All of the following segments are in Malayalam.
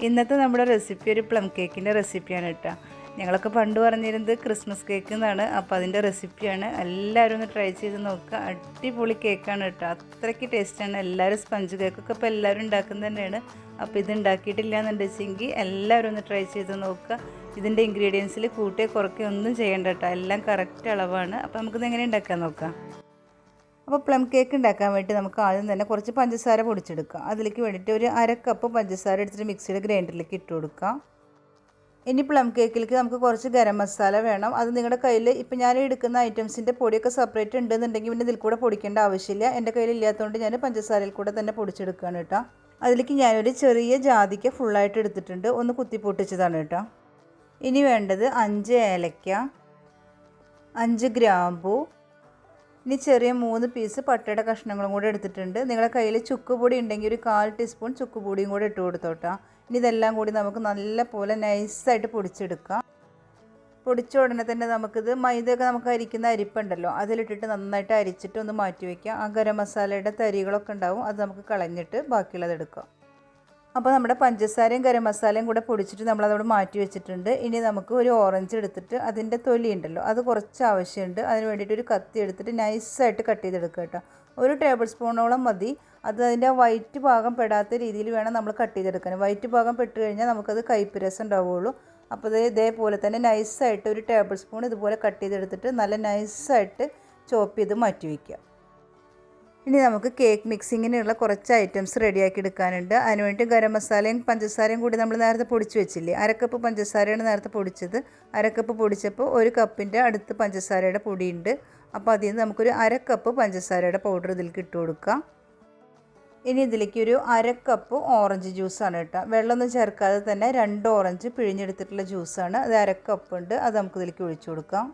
ഇന്നത്തെ നമ്മുടെ റെസിപ്പി ഒരു പ്ലം കേക്കിൻ്റെ റെസിപ്പിയാണ് കേട്ടോ. ഞങ്ങളൊക്കെ പണ്ട് പറഞ്ഞിരുന്നത് ക്രിസ്മസ് കേക്ക് എന്നാണ്. അപ്പോൾ അതിൻ്റെ റെസിപ്പിയാണ്. എല്ലാവരും ഒന്ന് ട്രൈ ചെയ്ത് നോക്കുക. അടിപൊളി കേക്കാണ് കേട്ടോ. അത്രയ്ക്ക് ടേസ്റ്റാണ്. എല്ലാവരും സ്പഞ്ച് കേക്കൊക്കെ ഇപ്പോൾ എല്ലാവരും ഉണ്ടാക്കുന്നത് തന്നെയാണ്. അപ്പോൾ ഇത് ഉണ്ടാക്കിയിട്ടില്ല എന്നുണ്ടെങ്കിൽ എല്ലാവരും ഒന്ന് ട്രൈ ചെയ്ത് നോക്കുക. ഇതിൻ്റെ ഇൻഗ്രീഡിയൻസിൽ കൂട്ടിയോ കുറയ്ക്കുകയോ ഒന്നും ചെയ്യേണ്ട കേട്ടോ. എല്ലാം കറക്റ്റ് അളവാണ്. അപ്പോൾ നമുക്കിത് എങ്ങനെ ഉണ്ടാക്കാൻ നോക്കാം. അപ്പോൾ പ്ലം കേക്ക് ഉണ്ടാക്കാൻ വേണ്ടി നമുക്ക് ആദ്യം തന്നെ കുറച്ച് പഞ്ചസാര പൊടിച്ചെടുക്കാം. അതിലേക്ക് വേണ്ടിയിട്ട് ഒരു 1/2 കപ്പ് പഞ്ചസാര എടുത്തിട്ട് മിക്സിയുടെ ഗ്രൈൻഡറിലേക്ക് ഇട്ട് കൊടുക്കാം. ഇനി പ്ലം കേക്കിലേക്ക് നമുക്ക് കുറച്ച് ഗരം മസാല വേണം. അത് നിങ്ങളുടെ കയ്യിൽ ഇപ്പോൾ ഞാൻ എടുക്കുന്ന ഐറ്റംസിൻ്റെ പൊടിയൊക്കെ സെപ്പറേറ്റ് ഉണ്ടെന്നുണ്ടെങ്കിൽ പിന്നെ ഇതിൽ കൂടെ പൊടിക്കേണ്ട ആവശ്യമില്ല. എൻ്റെ കയ്യിൽ ഇല്ലാത്തതുകൊണ്ട് ഞാൻ പഞ്ചസാരയിൽ കൂടെ തന്നെ പൊടിച്ചെടുക്കുകയാണ് കേട്ടോ. അതിലേക്ക് ഞാനൊരു ചെറിയ ജാതിക്ക ഫുള്ളായിട്ട് എടുത്തിട്ടുണ്ട്. ഒന്ന് കുത്തി പൊട്ടിച്ചതാണ് കേട്ടോ. ഇനി വേണ്ടത് 5 ഏലക്ക, 5 ഗ്രാമ്പൂ, ഇനി ചെറിയ 3 പീസ് പട്ടയുടെ കഷ്ണങ്ങളും കൂടെ എടുത്തിട്ടുണ്ട്. നിങ്ങളുടെ കയ്യിൽ ചുക്കുപൊടി ഉണ്ടെങ്കിൽ ഒരു 1/4 ടീസ്പൂൺ ചുക്കുപൊടിയും കൂടെ ഇട്ട് കൊടുത്തോട്ടാ. ഇനി ഇതെല്ലാം കൂടി നമുക്ക് നല്ല പോലെ നൈസായിട്ട് പൊടിച്ചെടുക്കാം. പൊടിച്ച ഉടനെ തന്നെ നമുക്കിത് മൈദയൊക്കെ നമുക്ക് അരിക്കുന്ന അരിപ്പുണ്ടല്ലോ, അതിലിട്ടിട്ട് നന്നായിട്ട് അരിച്ചിട്ട് ഒന്ന് മാറ്റി വയ്ക്കാം. ആ ഗരം മസാലയുടെ തരികളൊക്കെ ഉണ്ടാവും, അത് നമുക്ക് കളഞ്ഞിട്ട് ബാക്കിയുള്ളത് എടുക്കാം. അപ്പോൾ നമ്മുടെ പഞ്ചസാരയും ഗരം മസാലയും കൂടെ പൊടിച്ചിട്ട് നമ്മളതോട് മാറ്റി വെച്ചിട്ടുണ്ട്. ഇനി നമുക്ക് ഒരു ഓറഞ്ച് എടുത്തിട്ട് അതിൻ്റെ തൊലി ഉണ്ടല്ലോ അത് കുറച്ച് ആവശ്യമുണ്ട്. അതിന് വേണ്ടിയിട്ട് ഒരു കത്തി എടുത്തിട്ട് നൈസായിട്ട് കട്ട് ചെയ്തെടുക്കുക കേട്ടോ. 1 ടേബിൾ സ്പൂണോളം മതി. അത് അതിൻ്റെ വൈറ്റ് ഭാഗം പെടാത്ത രീതിയിൽ വേണം നമ്മൾ കട്ട് ചെയ്തെടുക്കാൻ. വൈറ്റ് ഭാഗം പെട്ട് കഴിഞ്ഞാൽ നമുക്കത് കയ്പ്പ് രസം ഉണ്ടാവുകയുള്ളൂ. അപ്പോൾ ഇതേപോലെ തന്നെ നൈസായിട്ട് 1 ടേബിൾ സ്പൂൺ ഇതുപോലെ കട്ട് ചെയ്തെടുത്തിട്ട് നല്ല നൈസായിട്ട് ചോപ്പ് ചെയ്ത് മാറ്റി വയ്ക്കുക. ഇനി നമുക്ക് കേക്ക് മിക്സിങ്ങിനുള്ള കുറച്ച് ഐറ്റംസ് റെഡിയാക്കി എടുക്കാനുണ്ട്. അതിനുവേണ്ടി ഗരം മസാലയും പഞ്ചസാരയും കൂടി നമ്മൾ നേരത്തെ പൊടിച്ച് വെച്ചില്ലേ, 1/2 കപ്പ് പഞ്ചസാരയാണ് നേരത്തെ പൊടിച്ചത്. 1/2 കപ്പ് പൊടിച്ചപ്പോൾ 1 കപ്പിൻ്റെ അടുത്ത് പഞ്ചസാരയുടെ പൊടിയുണ്ട്. അപ്പോൾ അതിൽ നിന്ന് നമുക്കൊരു 1/2 കപ്പ് പഞ്ചസാരയുടെ പൗഡർ ഇതിലേക്ക് ഇട്ട് കൊടുക്കാം. ഇനി ഇതിലേക്ക് ഒരു 1/2 കപ്പ് ഓറഞ്ച് ജ്യൂസാണ് കേട്ടോ. വെള്ളമൊന്നും ചേർക്കാതെ തന്നെ 2 ഓറഞ്ച് പിഴിഞ്ഞെടുത്തിട്ടുള്ള ജ്യൂസാണ്. അത് 1/2 കപ്പ് ഉണ്ട്. അത് നമുക്ക് ഇതിലേക്ക് ഒഴിച്ചു കൊടുക്കാം.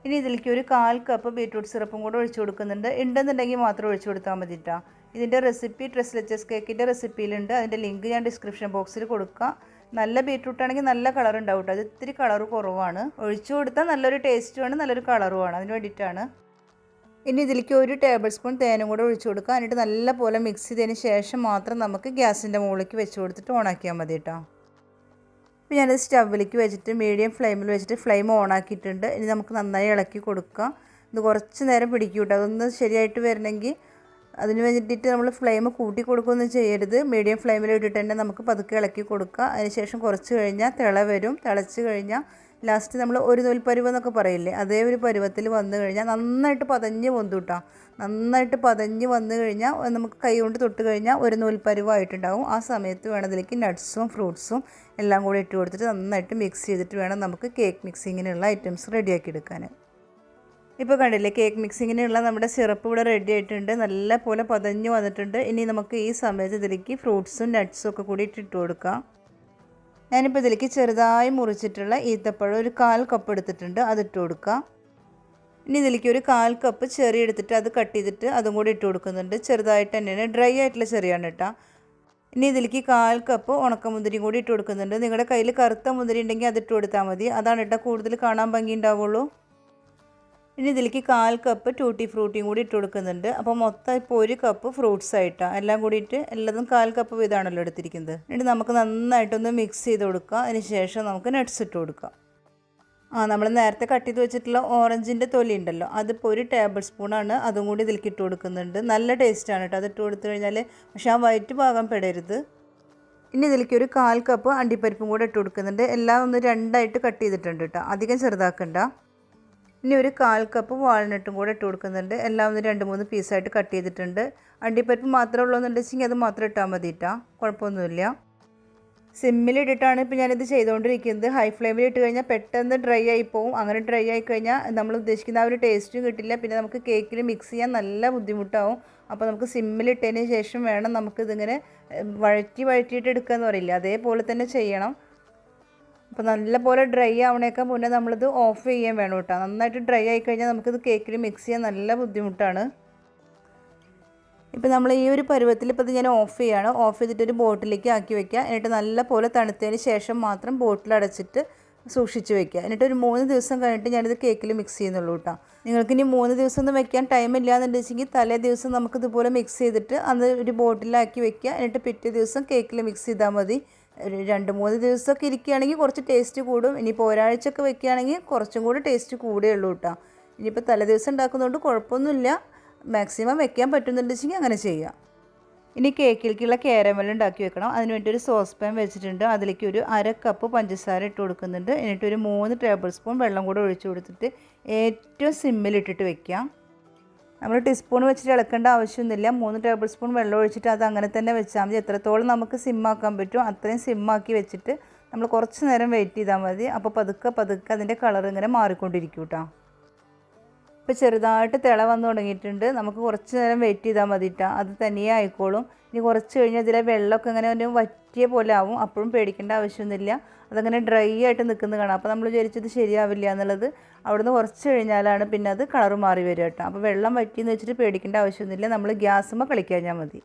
ഇനി ഇതിലേക്ക് ഒരു 1/4 കപ്പ് ബീറ്റ്റൂട്ട് സിറപ്പും കൂടെ ഒഴിച്ചു കൊടുക്കുന്നുണ്ട്. ഉണ്ടെന്നുണ്ടെങ്കിൽ മാത്രം ഒഴിച്ചു കൊടുത്താൽ മതി കേട്ടോ. ഇതിൻ്റെ റെസിപ്പി ട്രെസ്ലെച്ചസ് കേക്കിൻ്റെ റെസിപ്പിയിലുണ്ട്. അതിൻ്റെ ലിങ്ക് ഞാൻ ഡിസ്ക്രിപ്ഷൻ ബോക്സിൽ കൊടുക്കാം. നല്ല ബീറ്റ്റൂട്ട് ആണെങ്കിൽ നല്ല കളർ ഉണ്ടാവും കേട്ടോ. അത് ഇത്തിരി കളർ കുറവാണ്. ഒഴിച്ചു കൊടുത്താൽ നല്ലൊരു ടേസ്റ്റുമാണ്, നല്ലൊരു കളറുമാണ്. അതിന് വേണ്ടിയിട്ടാണ്. ഇനി ഇതിലേക്ക് 1 ടേബിൾ സ്പൂൺ തേനും കൂടെ ഒഴിച്ചു കൊടുക്കുക. എന്നിട്ട് നല്ല പോലെ മിക്സ് ചെയ്തതിന് ശേഷം മാത്രം നമുക്ക് ഗ്യാസിൻ്റെ മുകളിലേക്ക് വെച്ച് കൊടുത്തിട്ട് ഓണാക്കിയാൽ മതി കേട്ടോ. ഇപ്പോൾ ഞാനത് സ്റ്റവിലേക്ക് വെച്ചിട്ട് മീഡിയം ഫ്ലെയിമിൽ വെച്ചിട്ട് ഫ്ലെയിം ഓണാക്കിയിട്ടുണ്ട്. ഇനി നമുക്ക് നന്നായി ഇളക്കി കൊടുക്കാം. ഇത് കുറച്ച് നേരം പിടിക്കും കേട്ടോ. അതൊന്ന് ശരിയായിട്ട് വരണമെങ്കിൽ അതിന് വേണ്ടിയിട്ട് നമ്മൾ ഫ്ലെയിം കൂട്ടി കൊടുക്കുകയൊന്നും ചെയ്യരുത്. മീഡിയം ഫ്ലെയിമിൽ ഇട്ടിട്ട് തന്നെ നമുക്ക് പതുക്കെ ഇളക്കി കൊടുക്കുക. അതിനുശേഷം കുറച്ച് കഴിഞ്ഞാൽ തിള വരും. തിളച്ച് കഴിഞ്ഞാൽ ലാസ്റ്റ് നമ്മൾ ഒരു നൂൽ പരുവം എന്നൊക്കെ പറയില്ലേ, അതേ ഒരു പരുവത്തിൽ വന്നു കഴിഞ്ഞാൽ നന്നായിട്ട് പതഞ്ഞ് പൊന്തു കേട്ടോ. നന്നായിട്ട് പതഞ്ഞ് വന്നു കഴിഞ്ഞാൽ നമുക്ക് കൈ കൊണ്ട് തൊട്ട് കഴിഞ്ഞാൽ ഒരു നൂൽ പരുവമായിട്ടുണ്ടാവും. ആ സമയത്ത് വേണം ഇതിലേക്ക് നട്ട്സും ഫ്രൂട്ട്സും എല്ലാം കൂടി ഇട്ട് കൊടുത്തിട്ട് നന്നായിട്ട് മിക്സ് ചെയ്തിട്ട് വേണം നമുക്ക് കേക്ക് മിക്സിങ്ങിനുള്ള ഐറ്റംസ് റെഡിയാക്കി എടുക്കാൻ. ഇപ്പോൾ കണ്ടില്ലേ, കേക്ക് മിക്സിങ്ങിനുള്ള നമ്മുടെ സിറപ്പ് ഇവിടെ റെഡി ആയിട്ടുണ്ട്. നല്ല പോലെ പതഞ്ഞ് വന്നിട്ടുണ്ട്. ഇനി നമുക്ക് ഈ സമയത്ത് ഇതിലേക്ക് ഫ്രൂട്ട്സും നട്ട്സും ഒക്കെ കൂടി ഇട്ട് കൊടുക്കാം. ഞാനിപ്പോൾ ഇതിലേക്ക് ചെറുതായി മുറിച്ചിട്ടുള്ള ഈത്തപ്പഴം ഒരു 1/4 കപ്പ് എടുത്തിട്ടുണ്ട്. അതിട്ട് കൊടുക്കാം. ഇനി ഇതിലേക്ക് ഒരു 1/4 കപ്പ് ചെറി എടുത്തിട്ട് അത് കട്ട് ചെയ്തിട്ട് അതും കൂടി ഇട്ട് കൊടുക്കുന്നുണ്ട്. ചെറുതായിട്ട് തന്നെയാണ്, ഡ്രൈ ആയിട്ടുള്ള ചെറിയാണ് കേട്ടോ. ഇനി ഇതിലേക്ക് 1/4 കപ്പ് ഉണക്കമുന്തിരിയും കൂടി ഇട്ട് കൊടുക്കുന്നുണ്ട്. നിങ്ങളുടെ കയ്യിൽ കറുത്ത മുന്തിരി ഉണ്ടെങ്കിൽ അതിട്ട് കൊടുത്താൽ മതി. അതാണ് കേട്ടോ കൂടുതൽ കാണാൻ ഭംഗി ഉണ്ടാവുള്ളൂ. ഇനി ഇതിലേക്ക് 1/4 കപ്പ് ടൂട്ടി ഫ്രൂട്ടിയും കൂടി ഇട്ട് കൊടുക്കുന്നുണ്ട്. അപ്പോൾ മൊത്തം ഇപ്പോൾ 1 കപ്പ് ഫ്രൂട്ട്സ് ആയിട്ടാണ് എല്ലാം കൂടിയിട്ട് എല്ലാതും 1/4 കപ്പ് വീതമാണല്ലോ എടുത്തിരിക്കുന്നത്. എന്നിട്ട് നമുക്ക് നന്നായിട്ടൊന്ന് മിക്സ് ചെയ്ത് കൊടുക്കുക. അതിന് ശേഷം നമുക്ക് നട്ട്സ് ഇട്ട് കൊടുക്കാം. നമ്മൾ നേരത്തെ കട്ട് ചെയ്ത് വെച്ചിട്ടുള്ള ഓറഞ്ചിൻ്റെ തൊലി ഉണ്ടല്ലോ, അതിപ്പോൾ 1 ടേബിൾ സ്പൂണാണ്. അതും കൂടി ഇതിലേക്ക് ഇട്ട് കൊടുക്കുന്നുണ്ട്. നല്ല ടേസ്റ്റാണ് കേട്ടോ അതിട്ട് കൊടുത്തു കഴിഞ്ഞാൽ. പക്ഷേ ആ വൈറ്റ് ഭാഗം പെടരുത്. ഇനി ഇതിലേക്ക് ഒരു 1/4 കപ്പ് അണ്ടിപ്പരിപ്പും കൂടെ ഇട്ട് കൊടുക്കുന്നുണ്ട്. എല്ലാം ഒന്ന് 2ആയിട്ട് കട്ട് ചെയ്തിട്ടുണ്ട് കേട്ടോ, അധികം ചെറുതാക്കണ്ട. ഇനി ഒരു 1/4 കപ്പ് വാൾനട്ടും കൂടെ ഇട്ട് കൊടുക്കുന്നുണ്ട്. എല്ലാം ഒന്ന് 2-3 പീസായിട്ട് കട്ട് ചെയ്തിട്ടുണ്ട്. അണ്ടിപ്പരിപ്പ് മാത്രമേ ഉള്ളൂ എന്നുണ്ടെങ്കിൽ അത് മാത്രം ഇട്ടാൽ മതി കേട്ടോ, കുഴപ്പമൊന്നുമില്ല. സിമ്മിലിട്ടിട്ടാണ് ഇപ്പോൾ ഞാനിത് ചെയ്തുകൊണ്ടിരിക്കുന്നത്. ഹൈ ഫ്ലെയിമിൽ ഇട്ട് കഴിഞ്ഞാൽ പെട്ടെന്ന് ഡ്രൈ ആയി പോകും. അങ്ങനെ ഡ്രൈ ആയി കഴിഞ്ഞാൽ നമ്മൾ ഉദ്ദേശിക്കുന്ന ആ ഒരു ടേസ്റ്റും കിട്ടില്ല. പിന്നെ നമുക്ക് കേക്കിൽ മിക്സ് ചെയ്യാൻ നല്ല ബുദ്ധിമുട്ടാവും. അപ്പോൾ നമുക്ക് സിമ്മിലിട്ടതിന് ശേഷം വേണം നമുക്കിതിങ്ങനെ വഴറ്റിയിട്ട് എടുക്കുക എന്ന് പറയില്ല, അതേപോലെ തന്നെ ചെയ്യണം. അപ്പോൾ നല്ല പോലെ ഡ്രൈ ആവണേക്കാൾ മുന്നേ നമ്മളിത് ഓഫ് ചെയ്യാൻ വേണം കേട്ടോ. നന്നായിട്ട് ഡ്രൈ ആയി കഴിഞ്ഞാൽ നമുക്കിത് കേക്കിൽ മിക്സ് ചെയ്യാൻ നല്ല ബുദ്ധിമുട്ടാണ്. ഇപ്പോൾ നമ്മൾ ഈ ഒരു പരുവത്തിൽ ഇപ്പോൾ ഇത് ഞാൻ ഓഫ് ചെയ്യാണ്. ഓഫ് ചെയ്തിട്ടൊരു ബോട്ടിലേക്ക് ആക്കി വയ്ക്കുക. എന്നിട്ട് നല്ല പോലെ തണുത്തതിന് ശേഷം മാത്രം ബോട്ടിൽ അടച്ചിട്ട് സൂക്ഷിച്ച് വയ്ക്കുക. എന്നിട്ട് ഒരു 3 ദിവസം കഴിഞ്ഞിട്ട് ഞാനിത് കേക്കിൽ മിക്സ് ചെയ്യുന്നുള്ളൂ കേട്ടോ. നിങ്ങൾക്കിനി 3 ദിവസം ഒന്നും വെക്കാൻ ടൈം ഇല്ലയെന്നുണ്ടെങ്കിൽ തലേ ദിവസം നമുക്കിതുപോലെ മിക്സ് ചെയ്തിട്ട് അത് ഒരു ബോട്ടിലാക്കി വയ്ക്കുക. എന്നിട്ട് പിറ്റേ ദിവസം കേക്കിൽ മിക്സ് ചെയ്താൽ മതി. ഒരു 2-3 ദിവസമൊക്കെ ഇരിക്കുകയാണെങ്കിൽ കുറച്ച് ടേസ്റ്റ് കൂടും. ഇനിയിപ്പോൾ ഒരാഴ്ചയൊക്കെ വെക്കുകയാണെങ്കിൽ കുറച്ചും കൂടി ടേസ്റ്റ് കൂടുകയുള്ളൂ കേട്ടോ. ഇനിയിപ്പോൾ തലേദിവസം ഉണ്ടാക്കുന്നതുകൊണ്ട് കുഴപ്പമൊന്നുമില്ല. മാക്സിമം വെക്കാൻ പറ്റുന്നുണ്ടെങ്കിൽ അങ്ങനെ ചെയ്യാം. ഇനി കേക്കിലേക്കുള്ള കാരമൽ ഉണ്ടാക്കി വെക്കണം. അതിന് വേണ്ടി ഒരു സോസ് പാൻ വെച്ചിട്ടുണ്ട്. അതിലേക്ക് ഒരു 1/2 കപ്പ് പഞ്ചസാര ഇട്ട് കൊടുക്കുന്നുണ്ട്. എന്നിട്ട് ഒരു 3 ടേബിൾ സ്പൂൺ വെള്ളം കൂടെ ഒഴിച്ച് കൊടുത്തിട്ട് ഏറ്റവും സിമ്മിലിട്ടിട്ട് വെക്കാം. നമ്മൾ ടീസ്പൂൺ വെച്ചിട്ട് ഇളക്കേണ്ട ആവശ്യമൊന്നുമില്ല. 3 ടേബിൾ സ്പൂൺ വെള്ളം ഒഴിച്ചിട്ട് അത് അങ്ങനെ തന്നെ വെച്ചാൽ മതി. എത്രത്തോളം നമുക്ക് സിമ്മാക്കാൻ പറ്റും അത്രയും സിമ്മാക്കി വെച്ചിട്ട് നമ്മൾ കുറച്ച് നേരം വെയിറ്റ് ചെയ്താൽ മതി. അപ്പോൾ പതുക്കെ അതിൻ്റെ കളർ ഇങ്ങനെ മാറിക്കൊണ്ടിരിക്കും കേട്ടോ. ഇപ്പോൾ ചെറുതായിട്ട് തിള വന്ന് തുടങ്ങിയിട്ടുണ്ട്. നമുക്ക് കുറച്ച് നേരം വെയിറ്റ് ചെയ്താൽ മതി കേട്ടോ. അത് തനിയെ ആയിക്കോളും. ഇനി കുറച്ച് കഴിഞ്ഞാൽ ഇതിലെ വെള്ളമൊക്കെ ഇങ്ങനെ ഒരു വറ്റിയ പോലെ ആവും. അപ്പോഴും പേടിക്കേണ്ട ആവശ്യമൊന്നുമില്ല. അതങ്ങനെ ഡ്രൈ ആയിട്ട് നിൽക്കുന്നത് കാണാം. അപ്പോൾ നമ്മൾ വിചാരിച്ചത് ശരിയാവില്ല എന്നുള്ളത്. അവിടുന്ന് കുറച്ച് കഴിഞ്ഞാലാണ് പിന്നെ അത് കളർ മാറി വരിക കേട്ടോ. അപ്പോൾ വെള്ളം വറ്റിയെന്ന് വെച്ചിട്ട് പേടിക്കേണ്ട ആവശ്യമൊന്നുമില്ല. നമ്മൾ ഗ്യാസുമ്മ കളിക്കാൻ മതി.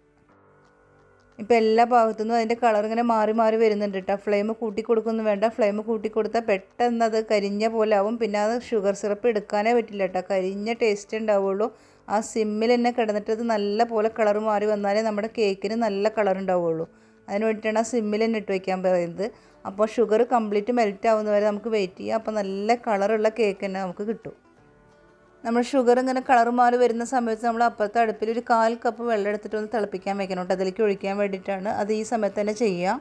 ഇപ്പോൾ എല്ലാ ഭാഗത്തുനിന്നും അതിൻ്റെ കളർ ഇങ്ങനെ മാറി വരുന്നുണ്ട് കേട്ടോ. ഫ്ലെയിം കൂട്ടി കൊടുക്കൊന്നും വേണ്ട. ഫ്ലെയിം കൂട്ടി കൊടുത്താൽ പെട്ടെന്ന് അത് കരിഞ്ഞ പോലെ ആവും. പിന്നെ അത് ഷുഗർ സിറപ്പ് എടുക്കാനേ പറ്റില്ല കേട്ടോ. കരിഞ്ഞ ടേസ്റ്റ് ഉണ്ടാവുള്ളൂ. ആ സിമ്മിൽ തന്നെ കിടന്നിട്ട് അത് നല്ല പോലെ കളർ മാറി വന്നാലേ നമ്മുടെ കേക്കിന് നല്ല കളർ ഉണ്ടാവുള്ളൂ. അതിന് വേണ്ടിയിട്ടാണ് ആ സിമ്മിൽ തന്നെ ഇട്ട് വയ്ക്കാൻ പറയുന്നത്. അപ്പോൾ ഷുഗർ കംപ്ലീറ്റ് മെൽറ്റ് ആവുന്നവരെ നമുക്ക് വെയിറ്റ് ചെയ്യാം. അപ്പോൾ നല്ല കളറുള്ള കേക്ക് തന്നെ നമുക്ക് കിട്ടും. നമ്മൾ ഷുഗർ ഇങ്ങനെ കളർ മാറി വരുന്ന സമയത്ത് നമ്മൾ അപ്പുറത്തെ അടുപ്പിൽ ഒരു 1/4 കപ്പ് വെള്ളം എടുത്തിട്ട് ഒന്ന് തിളപ്പിക്കാൻ വെക്കണം കേട്ടോ. അതിലേക്ക് ഒഴിക്കാൻ വേണ്ടിയിട്ടാണ്. അത് ഈ സമയത്ത് തന്നെ ചെയ്യാം.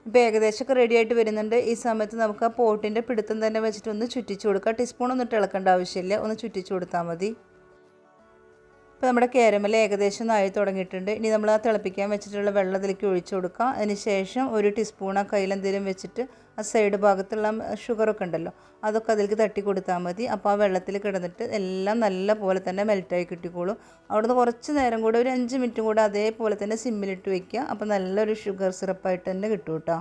ഇപ്പോൾ ഏകദേശമൊക്കെ റെഡി ആയിട്ട് വരുന്നുണ്ട്. ഈ സമയത്ത് നമുക്ക് ആ പോട്ടിൻ്റെ പിടുത്തം തന്നെ വെച്ചിട്ട് ഒന്ന് ചുറ്റിച്ച് കൊടുക്കുക. ടീസ്പൂണൊന്നും ഇട്ട് ഇളക്കേണ്ട ആവശ്യമില്ല. ഒന്ന് ചുറ്റിച്ച് കൊടുത്താൽ മതി. ഇപ്പോൾ നമ്മുടെ കാരമൽ ഏകദേശം ആയി തുടങ്ങിയിട്ടുണ്ട്. ഇനി നമ്മൾ ആ തിളപ്പിക്കാൻ വെച്ചിട്ടുള്ള വെള്ളം അതിലേക്ക് ഒഴിച്ചു കൊടുക്കുക. അതിന് ശേഷം 1 ടീസ്പൂൺ ആ കയ്യിലെന്തെങ്കിലും വെച്ചിട്ട് ആ സൈഡ് ഭാഗത്തുള്ള ഷുഗറൊക്കെ ഉണ്ടല്ലോ അതൊക്കെ അതിലേക്ക് തട്ടി കൊടുത്താൽ മതി. അപ്പോൾ ആ വെള്ളത്തിൽ കിടന്നിട്ട് എല്ലാം നല്ല പോലെ തന്നെ മെൽറ്റായി കിട്ടിക്കോളും. അവിടുന്ന് കുറച്ച് നേരം കൂടെ ഒരു 5 മിനിറ്റും കൂടെ അതേപോലെ തന്നെ സിമ്മിലിട്ട് വയ്ക്കുക. അപ്പോൾ നല്ലൊരു ഷുഗർ സിറപ്പായിട്ട് തന്നെ കിട്ടും കേട്ടോ.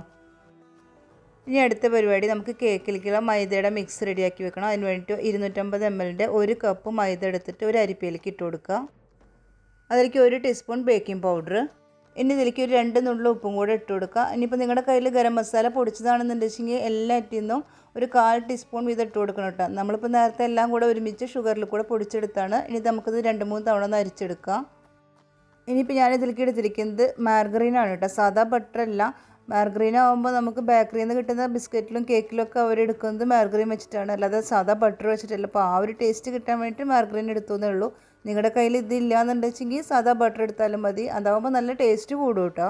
ഇനി അടുത്ത പരിപാടി നമുക്ക് കേക്കിലേക്കുള്ള മൈദയുടെ മിക്സ് റെഡിയാക്കി വെക്കണം. അതിന് വേണ്ടിയിട്ട് 250 ml 1 കപ്പ് മൈദ എടുത്തിട്ട് ഒരു അരിപ്പയിലേക്ക് ഇട്ട് കൊടുക്കുക. അതിലേക്ക് 1 ടീസ്പൂൺ ബേക്കിംഗ് പൗഡർ. ഇനി ഇതിലേക്ക് ഒരു 2 നുള്ളു ഉപ്പും കൂടെ ഇട്ട് കൊടുക്കുക. ഇനിയിപ്പോൾ നിങ്ങളുടെ കയ്യിൽ ഗരം മസാല പൊടിച്ചതാണെന്നുണ്ടെങ്കിൽ എല്ലാറ്റിൽ നിന്നും ഒരു 1/4 ടീസ്പൂൺ വീതം ഇട്ട് കൊടുക്കണം കേട്ടോ. നമ്മളിപ്പോൾ നേരത്തെ എല്ലാം കൂടെ ഒരുമിച്ച് ഷുഗറിൽ കൂടെ പൊടിച്ചെടുത്താണ്. ഇനി നമുക്കിത് 2-3 തവണ ഒന്ന് അരിച്ചെടുക്കാം. ഇനിയിപ്പോൾ ഞാനിതിലേക്ക് എടുത്തിരിക്കുന്നത് മാർഗറീനാണ് കേട്ടോ. സാധാ ബട്ടറല്ല. മാർഗറീൻ ആകുമ്പോൾ നമുക്ക് ബേക്കറിയിൽ നിന്ന് കിട്ടുന്ന ബിസ്ക്കറ്റിലും കേക്കിലൊക്കെ അവരെടുക്കുന്നത് മാർഗറീൻ വെച്ചിട്ടാണ്, അല്ലാതെ സാധാ ബട്ടർ വെച്ചിട്ടല്ല. അപ്പോൾ ആ ഒരു ടേസ്റ്റ് കിട്ടാൻ വേണ്ടിയിട്ട് മാർഗറീൻ എടുത്തേ ഉള്ളൂ. നിങ്ങളുടെ കയ്യിൽ ഇതില്ല എന്നുണ്ടെങ്കിൽ സാധാ ബട്ടർ എടുത്താലും മതി. അതാകുമ്പോൾ നല്ല ടേസ്റ്റ് കൂടും കേട്ടോ.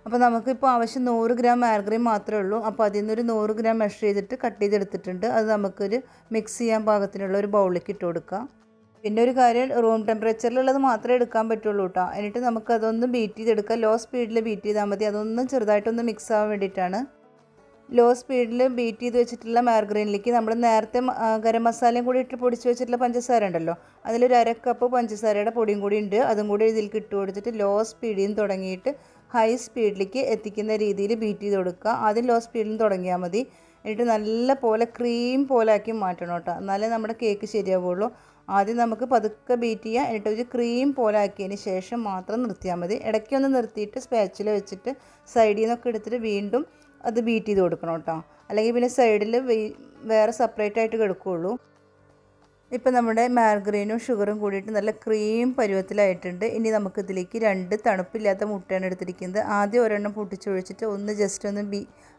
അപ്പോൾ നമുക്കിപ്പോൾ ആവശ്യം 100 ഗ്രാം മാർഗറീൻ മാത്രമേ ഉള്ളൂ. അപ്പോൾ അതിൽ നിന്നൊരു 100 ഗ്രാം മെഷർ ചെയ്തിട്ട് കട്ട് ചെയ്തെടുത്തിട്ടുണ്ട്. അത് നമുക്കൊരു മിക്സ് ചെയ്യാൻ പാകത്തിനുള്ള ഒരു ബൗളിലേക്ക് ഇട്ട് കൊടുക്കാം. പിന്നെ ഒരു കാര്യം, റൂം ടെമ്പറേച്ചറിലുള്ളത് മാത്രമേ എടുക്കാൻ പറ്റുള്ളൂ കേട്ടോ. എന്നിട്ട് നമുക്കതൊന്ന് ബീറ്റ് ചെയ്തെടുക്കാം. ലോ സ്പീഡിൽ ബീറ്റ് ചെയ്താൽ മതി. അതൊന്നും ചെറുതായിട്ടൊന്ന് മിക്സ് ആവാൻ വേണ്ടിയിട്ടാണ്. ലോ സ്പീഡിൽ ബീറ്റ് ചെയ്ത് വെച്ചിട്ടുള്ള മാർഗറീനിലേക്ക് നമ്മൾ നേരത്തെ ഗരം മസാലയും കൂടി ഇട്ട് പൊടിച്ച് വെച്ചിട്ടുള്ള പഞ്ചസാര ഉണ്ടല്ലോ, അതിലൊരു 1/2 കപ്പ് പഞ്ചസാരയുടെ പൊടിയും കൂടി ഉണ്ട്. അതും കൂടി ഇതിലേക്ക് ഇട്ട് കൊടുത്തിട്ട് ലോ സ്പീഡിൽ നിന്ന് തുടങ്ങിയിട്ട് ഹൈ സ്പീഡിലേക്ക് എത്തിക്കുന്ന രീതിയിൽ ബീറ്റ് ചെയ്ത് കൊടുക്കുക. ആദ്യം ലോ സ്പീഡിൽ നിന്ന് തുടങ്ങിയാൽ മതി. എന്നിട്ട് നല്ല പോലെ ക്രീം പോലെ ആക്കി മാറ്റണം കേട്ടോ. എന്നാലേ നമ്മുടെ കേക്ക് ശരിയാവുള്ളൂ. ആദ്യം നമുക്ക് പതുക്കെ ബീറ്റ് ചെയ്യുക. എന്നിട്ട് ഒരു ക്രീം പോലെ ആക്കിയതിന് ശേഷം മാത്രം നിർത്തിയാൽ മതി. ഇടയ്ക്കൊന്ന് നിർത്തിയിട്ട് സ്പാച്ചിൽ വെച്ചിട്ട് സൈഡിൽ നിന്നൊക്കെ എടുത്തിട്ട് വീണ്ടും അത് ബീറ്റ് ചെയ്ത് കൊടുക്കണം കേട്ടോ. അല്ലെങ്കിൽ പിന്നെ സൈഡിൽ വേറെ സെപ്പറേറ്റ് ആയിട്ട് കിടക്കുകയുള്ളൂ. ഇപ്പം നമ്മുടെ മാർഗറീനും ഷുഗറും കൂടിയിട്ട് നല്ല ക്രീം പരുവത്തിലായിട്ടുണ്ട്. ഇനി നമുക്കിതിലേക്ക് 2 തണുപ്പില്ലാത്ത മുട്ടയാണ് എടുത്തിരിക്കുന്നത്. ആദ്യം ഒരെണ്ണം പൊട്ടിച്ചൊഴിച്ചിട്ട്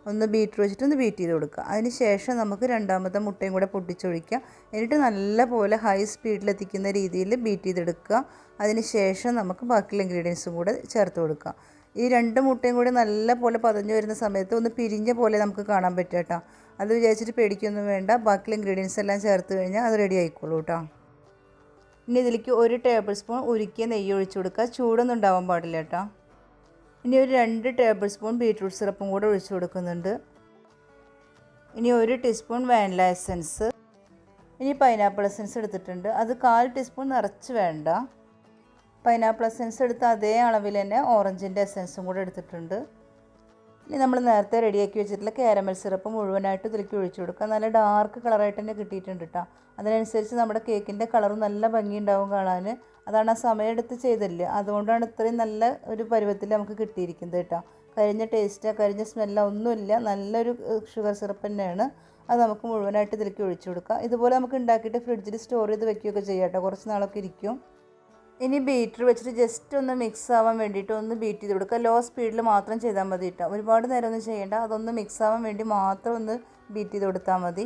ഒന്ന് ബീറ്റർ വെച്ചിട്ട് ഒന്ന് ബീറ്റ് ചെയ്ത് കൊടുക്കുക. അതിന് ശേഷം നമുക്ക് രണ്ടാമത്തെ മുട്ടയും കൂടെ പൊട്ടിച്ചൊഴിക്കുക. എന്നിട്ട് നല്ല പോലെ ഹൈ സ്പീഡിലെത്തിക്കുന്ന രീതിയിൽ ബീറ്റ് ചെയ്തെടുക്കുക. അതിന് ശേഷം നമുക്ക് ബാക്കിയുള്ള ഇൻഗ്രീഡിയൻസും കൂടെ ചേർത്ത് കൊടുക്കുക. ഈ 2 മുട്ടയും കൂടി നല്ല പോലെ പതഞ്ഞ് വരുന്ന സമയത്ത് ഒന്ന് പിരിഞ്ഞ പോലെ നമുക്ക് കാണാൻ പറ്റും കേട്ടോ. അത് വിചാരിച്ചിട്ട് പേടിക്കൊന്നും വേണ്ട. ബാക്കിയുള്ള ഇൻഗ്രീഡിയൻസ് എല്ലാം ചേർത്ത് കഴിഞ്ഞാൽ അത് റെഡി ആയിക്കോളൂ കേട്ടോ. ഇനി ഇതിലേക്ക് 1 ടേബിൾ സ്പൂൺ ഉരുക്കിയ നെയ്യ് ഒഴിച്ച് കൊടുക്കുക. ചൂടൊന്നും ഉണ്ടാവാൻ പാടില്ല കേട്ടോ. ഇനി ഒരു 2 ടേബിൾ സ്പൂൺ ബീറ്റ്റൂട്ട് സിറപ്പും കൂടെ ഒഴിച്ച് കൊടുക്കുന്നുണ്ട്. ഇനി 1 ടീസ്പൂൺ വാനില എസൻസ്. ഇനി പൈനാപ്പിൾ എസൻസ് എടുത്തിട്ടുണ്ട്. അത് 1/4 ടീസ്പൂൺ നിറച്ച് വേണ്ട. പൈനാപ്പിൾ എസൻസ് എടുത്ത അതേ അളവിൽ തന്നെ ഓറഞ്ചിൻ്റെ എസൻസും കൂടെ എടുത്തിട്ടുണ്ട്. ഇനി നമ്മൾ നേരത്തെ റെഡിയാക്കി വെച്ചിട്ടുള്ള കാരമൽ സിറപ്പ് മുഴുവനായിട്ട് ഇതിലേക്ക് ഒഴിച്ചു കൊടുക്കുക. നല്ല ഡാർക്ക് കളറായിട്ട് തന്നെ കിട്ടിയിട്ടുണ്ട് കേട്ടോ. അതിനനുസരിച്ച് നമ്മുടെ കേക്കിൻ്റെ കളറും നല്ല ഭംഗിയുണ്ടാവും കാണാൻ. അതാണ് ആ സമയമെടുത്ത് ചെയ്തില്ല. അതുകൊണ്ടാണ് ഇത്രയും നല്ല ഒരു പരുവത്തിൽ നമുക്ക് കിട്ടിയിരിക്കുന്നത് കേട്ടോ. കരിഞ്ഞ ടേസ്റ്റോ കരിഞ്ഞ സ്മെല്ലോ ഒന്നുമില്ല. നല്ലൊരു ഷുഗർ സിറപ്പ് തന്നെയാണ്. അത് നമുക്ക് മുഴുവനായിട്ട് ഇതിലേക്ക് ഒഴിച്ചു കൊടുക്കുക. ഇതുപോലെ നമുക്ക് ഉണ്ടാക്കിയിട്ട് ഫ്രിഡ്ജിൽ സ്റ്റോർ ചെയ്ത് വെക്കുകയൊക്കെ ചെയ്യാം കേട്ടോ. കുറച്ച് നാളൊക്കെ ഇരിക്കും. ഇനി ബീറ്റർ വെച്ചിട്ട് ജസ്റ്റ് ഒന്ന് മിക്സ് ആവാൻ വേണ്ടിയിട്ട് ഒന്ന് ബീറ്റ് ചെയ്ത് കൊടുക്കുക. ലോ സ്പീഡിൽ മാത്രം ചെയ്താൽ മതി കേട്ടോ. ഒരുപാട് നേരം ഒന്നും ചെയ്യേണ്ട. അതൊന്ന് മിക്സ് ആവാൻ വേണ്ടി മാത്രം ഒന്ന് ബീറ്റ് ചെയ്ത് കൊടുത്താൽ മതി.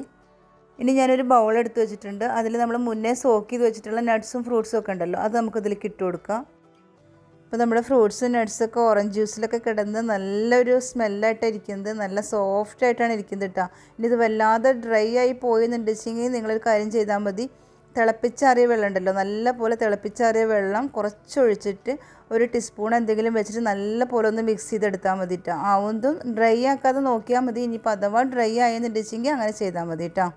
ഇനി ഞാനൊരു ബൗൾ എടുത്ത് വെച്ചിട്ടുണ്ട്. അതിൽ നമ്മൾ മുന്നേ സോക്ക് ചെയ്ത് വെച്ചിട്ടുള്ള നട്ട്സും ഫ്രൂട്ട്സും ഒക്കെ ഉണ്ടല്ലോ, അത് നമുക്കിതിലേക്ക് ഇട്ട് കൊടുക്കാം. അപ്പോൾ നമ്മുടെ ഫ്രൂട്ട്സും നട്ട്സൊക്കെ ഓറഞ്ച് ജ്യൂസിലൊക്കെ കിടന്ന് നല്ലൊരു സ്മെല്ലായിട്ടാണ് ഇരിക്കുന്നത്. നല്ല സോഫ്റ്റ് ആയിട്ടാണ് ഇരിക്കുന്നത് കേട്ടോ. ഇനി ഇത് വല്ലാതെ ഡ്രൈ ആയി പോയെന്നുണ്ടെങ്കിൽ നിങ്ങളൊരു കാര്യം ചെയ്താൽ മതി. തിളപ്പിച്ചാറിയ വെള്ളം ഉണ്ടല്ലോ, നല്ല പോലെ തിളപ്പിച്ചാറിയ വെള്ളം കുറച്ചൊഴിച്ചിട്ട് ഒരു ടീസ്പൂൺ എന്തെങ്കിലും വെച്ചിട്ട് നല്ല പോലെ ഒന്ന് മിക്സ് ചെയ്തെടുത്താൽ മതി കേട്ടോ. ആവുന്നതും ഡ്രൈ ആക്കാതെ നോക്കിയാൽ മതി. ഇനിയിപ്പോൾ അഥവാ ഡ്രൈ ആയെന്നുണ്ടെങ്കിൽ അങ്ങനെ ചെയ്താൽ മതി കേട്ടോ.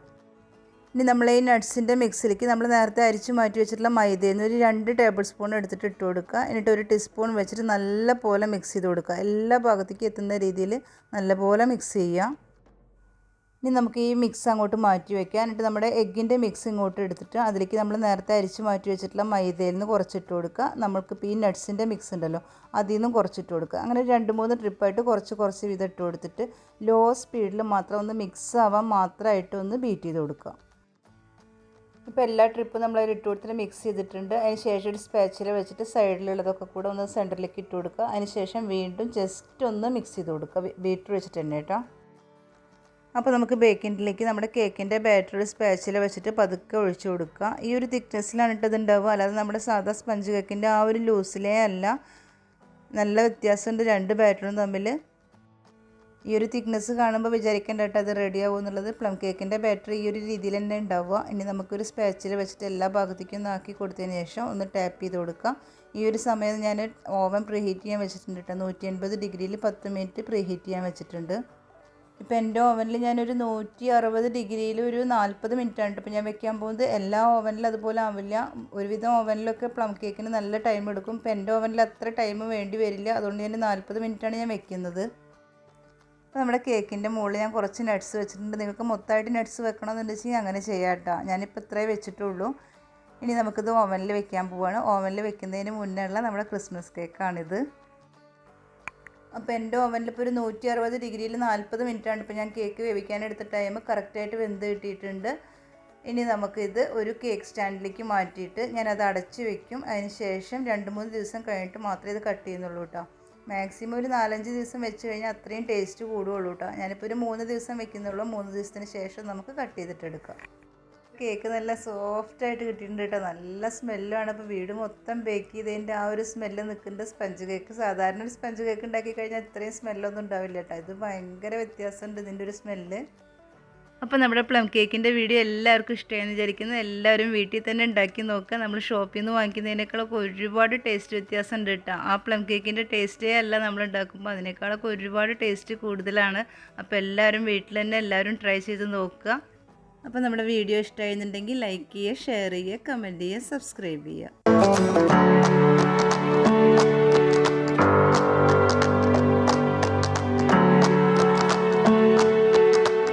ഇനി നമ്മൾ ഈ നട്ട്സിൻ്റെ മിക്സിലേക്ക് നമ്മൾ നേരത്തെ അരിച്ച് മാറ്റി വെച്ചിട്ടുള്ള മൈദയിൽ നിന്ന് ഒരു 2 ടേബിൾ സ്പൂൺ എടുത്തിട്ട് ഇട്ട് കൊടുക്കുക. എന്നിട്ട് ഒരു ടീസ്പൂൺ വെച്ചിട്ട് നല്ല പോലെ മിക്സ് ചെയ്ത് കൊടുക്കുക. എല്ലാ ഭാഗത്തേക്കും എത്തുന്ന രീതിയിൽ നല്ലപോലെ മിക്സ് ചെയ്യുക. ഇനി നമുക്ക് ഈ മിക്സ് അങ്ങോട്ട് മാറ്റി വയ്ക്കുക. എന്നിട്ട് നമ്മുടെ എഗ്ഗിൻ്റെ മിക്സ് ഇങ്ങോട്ട് എടുത്തിട്ട് അതിലേക്ക് നമ്മൾ നേരത്തെ അരിച്ച് മാറ്റി വെച്ചിട്ടുള്ള മൈദയിൽ നിന്ന് കുറച്ചിട്ട് കൊടുക്കുക. നമ്മൾക്കിപ്പോൾ ഈ നട്ട്സിൻ്റെ മിക്സ് ഉണ്ടല്ലോ, അതിൽ നിന്നും കുറച്ചിട്ട് കൊടുക്കുക. അങ്ങനെ 2-3 ട്രിപ്പായിട്ട് കുറച്ച് വീതം ഇട്ട് കൊടുത്തിട്ട് ലോ സ്പീഡിൽ മാത്രം ഒന്ന് മിക്സ് ആവാൻ മാത്രമായിട്ട് ഒന്ന് ബീറ്റ് ചെയ്ത് കൊടുക്കുക. ഇപ്പോൾ എല്ലാ ട്രിപ്പും നമ്മൾ അതിൽ ഇട്ട് കൊടുത്തിട്ട് മിക്സ് ചെയ്തിട്ടുണ്ട്. അതിന് ശേഷം ഒരു സ്പാച്ചില വെച്ചിട്ട് സൈഡിലുള്ളതൊക്കെ കൂടെ ഒന്ന് സെൻറ്ററിലേക്ക് ഇട്ട് കൊടുക്കുക. അതിന് ശേഷം വീണ്ടും ജസ്റ്റ് ഒന്ന് മിക്സ് ചെയ്ത് കൊടുക്കുക, ബീറ്റർ വെച്ചിട്ട് തന്നെ കേട്ടോ. അപ്പോൾ നമുക്ക് ബേക്കിങ്ങിലേക്ക് നമ്മുടെ കേക്കിൻ്റെ ബാറ്റർ സ്പാച്ചില വെച്ചിട്ട് പതുക്കെ ഒഴിച്ചു കൊടുക്കുക. ഈ ഒരു തിക്നെസ്സിലാണ് ഇട്ടത് ഉണ്ടാവുക, അല്ലാതെ നമ്മുടെ സാധാ സ്പഞ്ച് കേക്കിൻ്റെ ആ ഒരു ലൂസിലേ അല്ല. നല്ല വ്യത്യാസമുണ്ട് രണ്ട് ബാറ്ററും തമ്മിൽ. ഈ ഒരു തിക്നെസ് കാണുമ്പോൾ വിചാരിക്കേണ്ട കേട്ടോ അത് റെഡി ആവും എന്നുള്ളത്. പ്ലം കേക്കിൻ്റെ ബാറ്റർ ഈ ഒരു രീതിയിൽ തന്നെ ഉണ്ടാവുക. ഇനി നമുക്കൊരു സ്പാച്ചിൽ വെച്ചിട്ട് എല്ലാ ഭാഗത്തേക്കും ഒന്ന് ആക്കി കൊടുത്തതിന് ശേഷം ഒന്ന് ടാപ്പ് ചെയ്ത് കൊടുക്കുക. ഈ ഒരു സമയം ഞാൻ ഓവൻ പ്രീഹീറ്റ് ചെയ്യാൻ വെച്ചിട്ടുണ്ട് കേട്ടോ. 180 ഡിഗ്രിയിൽ 10 മിനിറ്റ് പ്രീഹീറ്റ് ചെയ്യാൻ വെച്ചിട്ടുണ്ട്. ഇപ്പോൾ എൻ്റെ ഓവനിൽ ഞാനൊരു 160 ഡിഗ്രിയിൽ ഒരു 40 മിനിറ്റാണ് ഇപ്പോൾ ഞാൻ വെക്കാൻ പോകുന്നത്. എല്ലാ ഓവനിലും അതുപോലെ ആവില്ല. ഒരുവിധം ഓവനിലൊക്കെ പ്ലം കേക്കിന് നല്ല ടൈം എടുക്കും. ഇപ്പോൾ എൻ്റെ ഓവനിൽ അത്ര ടൈം വേണ്ടി വരില്ല. അതുകൊണ്ട് ഞാൻ 40 മിനിറ്റാണ് ഞാൻ വെക്കുന്നത്. അപ്പോൾ നമ്മുടെ കേക്കിൻ്റെ മുകളിൽ ഞാൻ കുറച്ച് നട്ട്സ് വെച്ചിട്ടുണ്ട്. നിങ്ങൾക്ക് മൊത്തമായിട്ട് നട്ട്സ് വെക്കണമെന്നുണ്ടെങ്കിൽ അങ്ങനെ ചെയ്യാം കേട്ടോ. ഞാനിപ്പോൾ ഇത്രേ വെച്ചിട്ടുള്ളൂ. ഇനി നമുക്കിത് ഓവനിൽ വെക്കാൻ പോവുകയാണ്. ഓവനിൽ വെക്കുന്നതിന് മുന്നേ ഉള്ള നമ്മുടെ ക്രിസ്മസ് കേക്കാണിത്. അപ്പോൾ എൻ്റെ ഓവനിൽ ഇപ്പോൾ ഒരു 160 ഡിഗ്രിയിൽ 40 മിനിറ്റാണ് ഇപ്പോൾ ഞാൻ കേക്ക് വേവിക്കാനെടുത്ത ടൈം. കറക്റ്റായിട്ട് വെന്ത് കിട്ടിയിട്ടുണ്ട്. ഇനി നമുക്കിത് ഒരു കേക്ക് സ്റ്റാൻഡിലേക്ക് മാറ്റിയിട്ട് ഞാനത് അടച്ച് വെക്കും. അതിന് ശേഷം 2-3 ദിവസം കഴിഞ്ഞിട്ട് മാത്രമേ ഇത് കട്ട് ചെയ്യുന്നുള്ളൂ കേട്ടോ. മാക്സിമം ഒരു 4-5 ദിവസം വെച്ച് കഴിഞ്ഞാൽ അത്രയും ടേസ്റ്റ് കൂടുകയുള്ളൂ കേട്ടോ. ഞാനിപ്പോൾ ഒരു 3 ദിവസം വെക്കുന്നുള്ളൂ. 3 ദിവസത്തിന് ശേഷം നമുക്ക് കട്ട് ചെയ്തിട്ട് എടുക്കാം. കേക്ക് നല്ല സോഫ്റ്റായിട്ട് കിട്ടിയിട്ടുണ്ട് കേട്ടോ. നല്ല സ്മെല്ലാണ്. അപ്പോൾ വീട് മൊത്തം ബേക്ക് ചെയ്തതിൻ്റെ ആ ഒരു സ്മെല്ല് നിൽക്കുന്നുണ്ട്. സ്പഞ്ച് കേക്ക് സാധാരണ ഒരു സ്പഞ്ച് കേക്ക് ഉണ്ടാക്കി കഴിഞ്ഞാൽ ഇത്രയും സ്മെല്ലൊന്നും ഉണ്ടാവില്ല കേട്ടോ. ഇത് ഭയങ്കര വ്യത്യാസമുണ്ട് ഇതിൻ്റെ ഒരു സ്മെല്ല്. അപ്പോൾ നമ്മുടെ പ്ലം കേക്കിൻ്റെ വീഡിയോ എല്ലാവർക്കും ഇഷ്ടമായെന്ന് വിചാരിക്കുന്നു. എല്ലാവരും വീട്ടിൽ തന്നെ ഉണ്ടാക്കി നോക്കുക. നമ്മൾ ഷോപ്പിൽ നിന്ന് വാങ്ങിക്കുന്നതിനേക്കാളൊക്കെ ഒരുപാട് ടേസ്റ്റ് വ്യത്യാസം ഉണ്ട് കേട്ടോ. ആ പ്ലം കേക്കിൻ്റെ ടേസ്റ്റേ അല്ല നമ്മൾ ഉണ്ടാക്കുമ്പോൾ, അതിനേക്കാളൊക്കെ ഒരുപാട് ടേസ്റ്റ് കൂടുതലാണ്. അപ്പോൾ എല്ലാവരും വീട്ടിൽ തന്നെ എല്ലാവരും ട്രൈ ചെയ്ത് നോക്കുക. അപ്പോൾ നമ്മുടെ വീഡിയോ ഇഷ്ടമായിരുന്നുണ്ടെങ്കിൽ ലൈക്ക് ചെയ്യുക, ഷെയർ ചെയ്യുക, കമൻറ്റ് ചെയ്യുക, സബ്സ്ക്രൈബ് ചെയ്യുക.